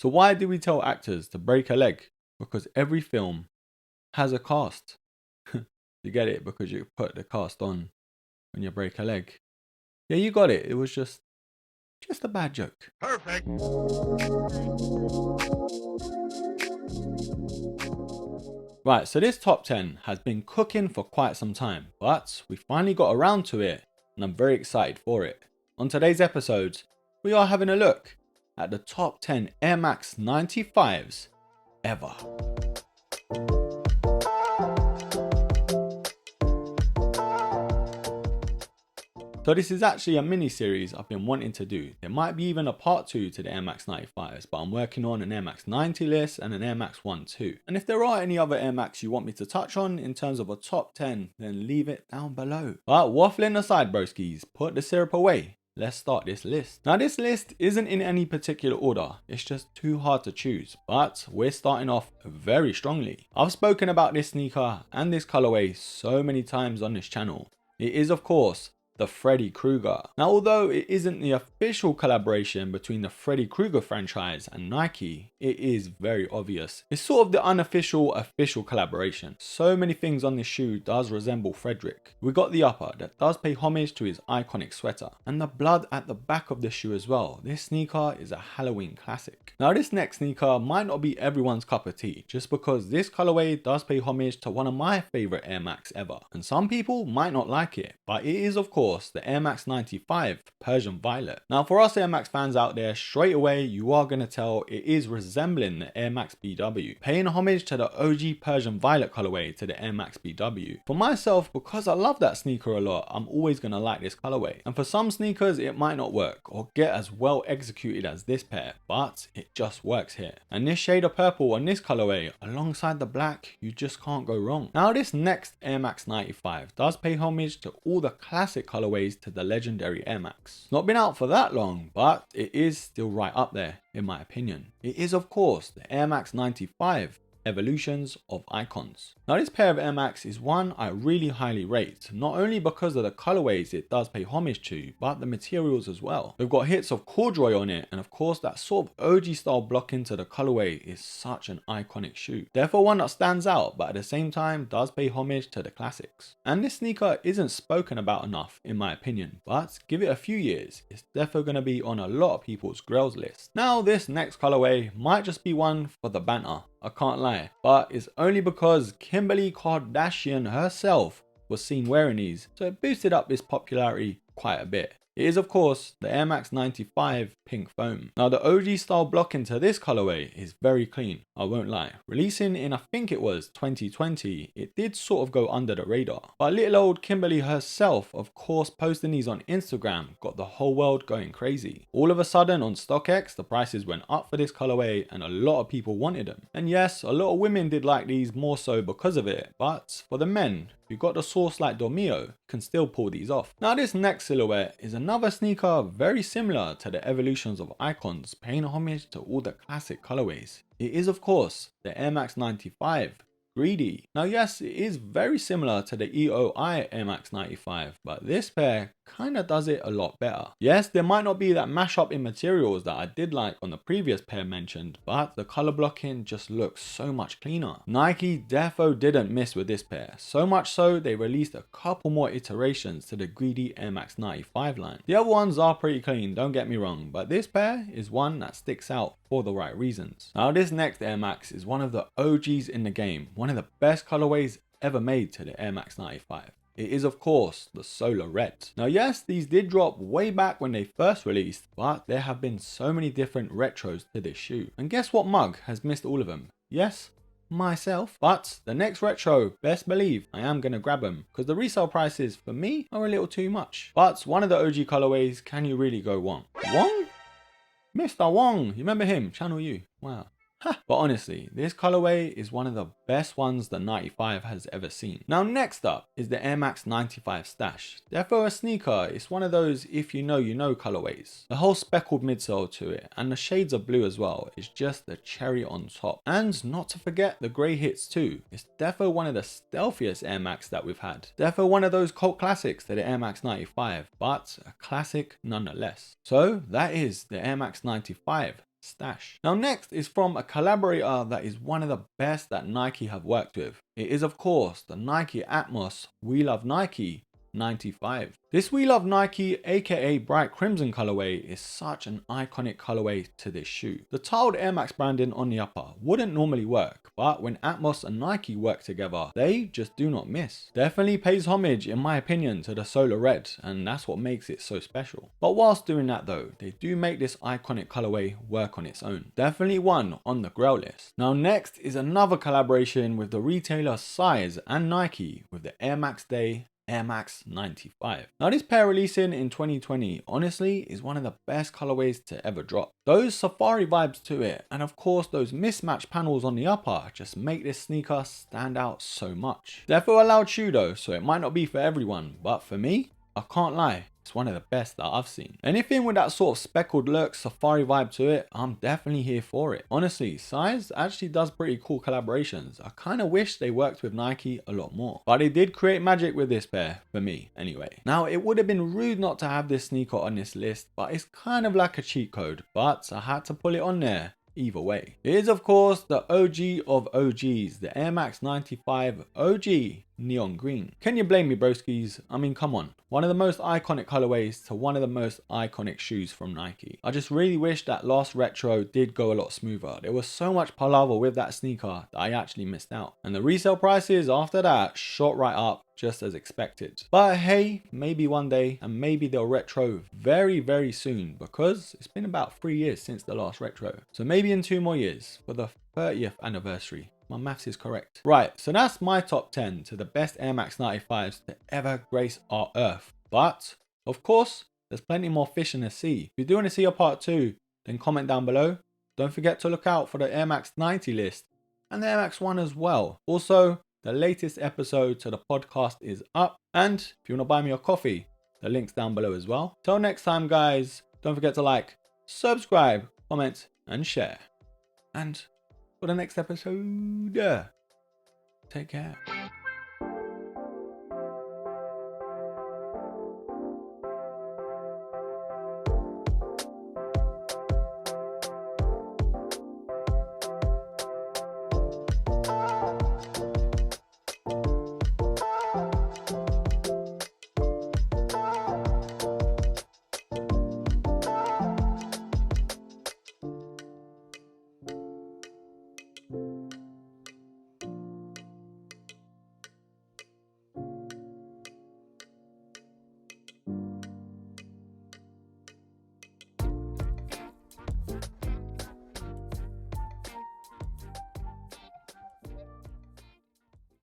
So why do we tell actors to break a leg? Because every film has a cast. You get it? Because you put the cast on when you break a leg. Yeah, you got it. It was just a bad joke. Perfect. Right, so this top 10 has been cooking for quite some time, but we finally got around to it and I'm very excited for it. On today's episode, we are having a look at the top 10 Air Max 95's ever. So this is actually a mini series I've been wanting to do. There might be even a part 2 to the Air Max 95s, but I'm working on an Air Max 90 list and an Air Max 1 too. And if there are any other Air Max you want me to touch on in terms of a top 10, then leave it down below. But waffling aside, broskis, put the syrup away. Let's start this list. Now this list isn't in any particular order, it's just too hard to choose, but we're starting off very strongly. I've spoken about this sneaker and this colorway so many times on this channel. It is of course the Freddy Krueger. Now although it isn't the official collaboration between the Freddy Krueger franchise and Nike, it is very obvious. It's sort of the unofficial official collaboration. So many things on this shoe does resemble Frederick. We got the upper that does pay homage to his iconic sweater, and the blood at the back of the shoe as well. This sneaker is a Halloween classic. Now this next sneaker might not be everyone's cup of tea, just because this colorway does pay homage to one of my favorite Air Max ever, and some people might not like it, but it is of course the Air Max 95 Persian Violet. Now for us Air Max fans out there, straight away you are going to tell it is resembling the Air Max BW, paying homage to the OG Persian Violet colorway to the Air Max BW. For myself, because I love that sneaker a lot, I'm always going to like this colorway. And for some sneakers it might not work or get as well executed as this pair, but it just works here. And this shade of purple on this colorway alongside the black, you just can't go wrong. Now this next Air Max 95 does pay homage to all the classic colorways to the legendary Air Max. Not been out for that long, but it is still right up there in my opinion. It is of course the Air Max 95 Evolutions of Icons. Now this pair of Air Max is one I really highly rate, not only because of the colorways it does pay homage to, but the materials as well. We've got hits of corduroy on it, and of course that sort of OG style block into the colorway is such an iconic shoe. Therefore one that stands out, but at the same time does pay homage to the classics. And this sneaker isn't spoken about enough in my opinion, but give it a few years, it's definitely going to be on a lot of people's grails list. Now this next colorway might just be one for the banter, I can't lie, but it's only because Kimberly Kardashian herself was seen wearing these, so it boosted up this popularity quite a bit. It is of course the Air Max 95 Pink Foam. Now the OG style block into this colorway is very clean, I won't lie. Releasing in I think it was 2020, it did sort of go under the radar. But little old Kimberly herself, of course, posting these on Instagram got the whole world going crazy. All of a sudden on StockX the prices went up for this colorway and a lot of people wanted them. And yes, a lot of women did like these more so because of it, but for the men who got the sauce like Dormio can still pull these off. Now this next silhouette is another sneaker very similar to the Evolutions of Icons, paying homage to all the classic colorways. It is of course the Air Max 95 Greedy. Now yes, it is very similar to the EOI Air Max 95, but this pair kinda does it a lot better. Yes, there might not be that mashup in materials that I did like on the previous pair mentioned, but the color blocking just looks so much cleaner. Nike defo didn't miss with this pair, so much so they released a couple more iterations to the Greedy Air Max 95 line. The other ones are pretty clean, don't get me wrong, but this pair is one that sticks out for the right reasons. Now this next Air Max is one of the OGs in the game, one of the best colorways ever made to the Air Max 95. It is of course the Solar Red. Now yes, these did drop way back when they first released, but there have been so many different retros to this shoe. And guess what mug has missed all of them? Yes, myself. But the next retro, best believe I am going to grab them, because the resale prices for me are a little too much. But one of the OG colorways, can you really go wrong? Wong? Mr. Wong, you remember him? Channel U. Wow. But honestly, this colorway is one of the best ones that 95 has ever seen. Now next up is the Air Max 95 Stash. Therefore a sneaker, it's one of those if you know colorways. The whole speckled midsole to it and the shades of blue as well is just the cherry on top. And not to forget the grey hits too. It's defo one of the stealthiest Air Max that we've had. Defo one of those cult classics to the Air Max 95, but a classic nonetheless. So that is the Air Max 95 stash. Now next is from a collaborator that is one of the best that Nike have worked with. It is of course the Nike Atmos We Love Nike 95. This We Love Nike aka bright crimson colorway is such an iconic colorway to this shoe. The tiled Air Max branding on the upper wouldn't normally work, but when Atmos and Nike work together, they just do not miss. Definitely pays homage in my opinion to the solar red, and that's what makes it so special. But whilst doing that though, they do make this iconic colorway work on its own. Definitely one on the grail list. Now next is another collaboration with the retailer Size and Nike with the Air Max Day Air Max 95. Now this pair releasing in 2020 honestly is one of the best colorways to ever drop. Those safari vibes to it, and of course those mismatched panels on the upper just make this sneaker stand out so much. Therefore a loud shoe though, so it might not be for everyone, but for me, I can't lie, it's one of the best that I've seen. Anything with that sort of speckled look, safari vibe to it, I'm definitely here for it. Honestly, Size actually does pretty cool collaborations. I kind of wish they worked with Nike a lot more. But they did create magic with this pair, for me anyway. Now it would have been rude not to have this sneaker on this list, but it's kind of like a cheat code. But I had to pull it on there. Either way. It is of course the OG of OGs, the Air Max 95 OG neon green. Can you blame me broskis? I mean come on, one of the most iconic colorways to one of the most iconic shoes from Nike. I just really wish that last retro did go a lot smoother. There was so much palaver with that sneaker that I actually missed out. And the resale prices after that shot right up just as expected. But hey, maybe one day, and maybe they'll retro very soon, because it's been about 3 years since the last retro. So maybe in 2 more years for the 30th anniversary. My maths is correct. Right, so that's my top 10 to the best Air Max 95s to ever grace our earth. But of course, there's plenty more fish in the sea. If you do want to see a part 2, then comment down below. Don't forget to look out for the Air Max 90 list and the Air Max 1 as well. Also, the latest episode to the podcast is up, and if you want to buy me a coffee, the link's down below as well. Till next time guys, don't forget to like, subscribe, comment and share. And for the next episode, take care.